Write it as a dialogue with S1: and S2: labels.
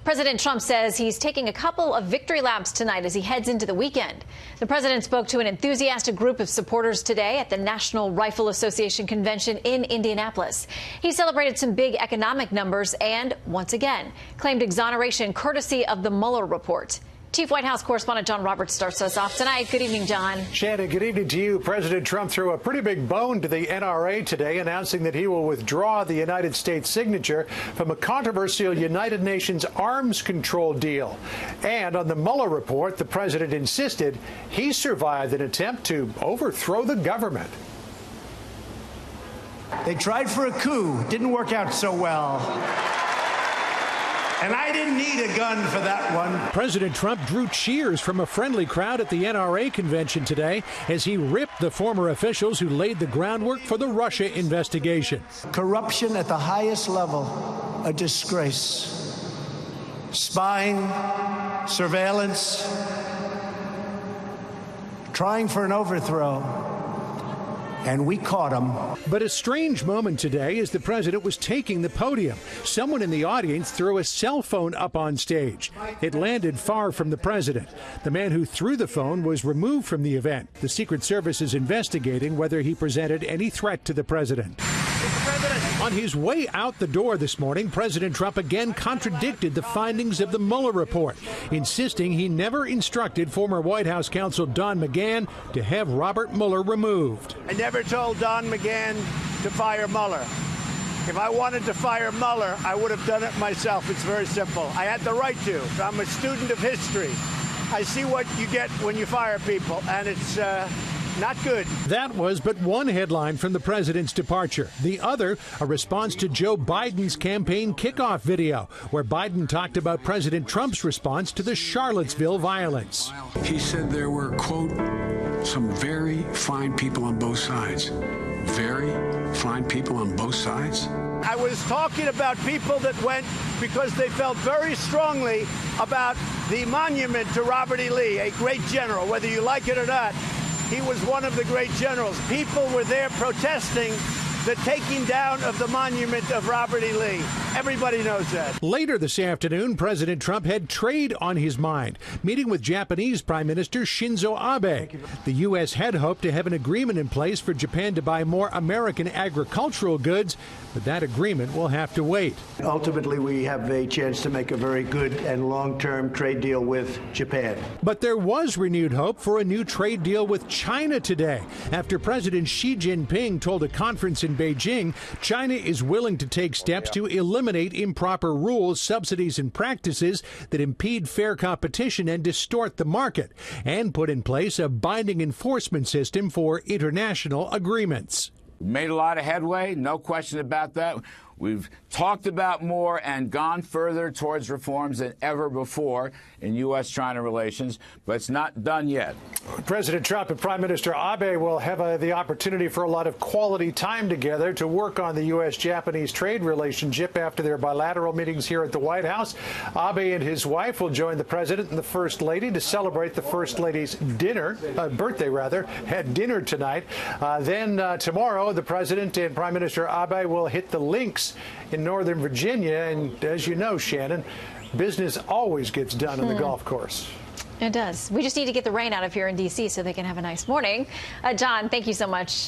S1: President Trump says he's taking a couple of victory laps tonight as he heads into the weekend. The president spoke to an enthusiastic group of supporters today at the National Rifle Association convention in Indianapolis. He celebrated some big economic numbers and, once again, claimed exoneration courtesy of the Mueller report. Chief White House correspondent John Roberts starts us off tonight. Good evening, John.
S2: Shannon, good evening to you. President Trump threw a pretty big bone to the NRA today, announcing that he will withdraw the United States signature from a controversial United Nations arms control deal. And on the Mueller report, the president insisted he survived an attempt to overthrow the government.
S3: They tried for a coup. Didn't work out so well. And I didn't need a gun for that one.
S2: President Trump drew cheers from a friendly crowd at the NRA convention today as he ripped the former officials who laid the groundwork for the Russia investigation.
S3: Corruption at the highest level, a disgrace. Spying, surveillance, trying for an overthrow. And we caught him.
S2: But a strange moment today as the president was taking the podium. Someone in the audience threw a cell phone up on stage. It landed far from the president. The man who threw the phone was removed from the event. The Secret Service is investigating whether he presented any threat to the president. On his way out the door this morning, President Trump again contradicted the findings of the Mueller report, insisting he never instructed former White House counsel Don McGahn to have Robert Mueller removed.
S4: I never told Don McGahn to fire Mueller. If I wanted to fire Mueller, I would have done it myself. It's very simple. I had the right to. I'm a student of history. I see what you get when you fire people, and it's not good.
S2: That was but one headline from the president's departure. The other, a response to Joe Biden's campaign kickoff video, where Biden talked about President Trump's response to the Charlottesville violence.
S5: He said there were, quote, some very fine people on both sides. Very fine people on both sides?
S4: I was talking about people that went because they felt very strongly about the monument to Robert E. Lee, a great general, whether you like it or not. He was one of the great generals. People were there protesting the taking down of the monument of Robert E. Lee. Everybody knows that.
S2: Later this afternoon, President Trump had trade on his mind, meeting with Japanese Prime Minister Shinzo Abe. The U.S. had hoped to have an agreement in place for Japan to buy more American agricultural goods, but that agreement will have to wait.
S3: Ultimately, we have a chance to make a very good and long-term trade deal with Japan.
S2: But there was renewed hope for a new trade deal with China today, after President Xi Jinping told a conference in Beijing China is willing to take steps to eliminate improper rules, subsidies, and practices that impede fair competition and distort the market, and put in place a binding enforcement system for international agreements.
S6: Made a lot of headway, no question about that. We've talked about more and gone further towards reforms than ever before in U.S.-China relations, but it's not done yet.
S2: President Trump and Prime Minister Abe will have the opportunity for a lot of quality time together to work on the U.S.-Japanese trade relationship after their bilateral meetings here at the White House. Abe and his wife will join the president and the First Lady to celebrate the First Lady's birthday, had dinner tonight. Then tomorrow, the president and Prime Minister Abe will hit the links in Northern Virginia, and as you know, Shannon, business always gets done on the golf course.
S1: It does. We just need to get the rain out of here in D.C. so they can have a nice morning. John, thank you so much.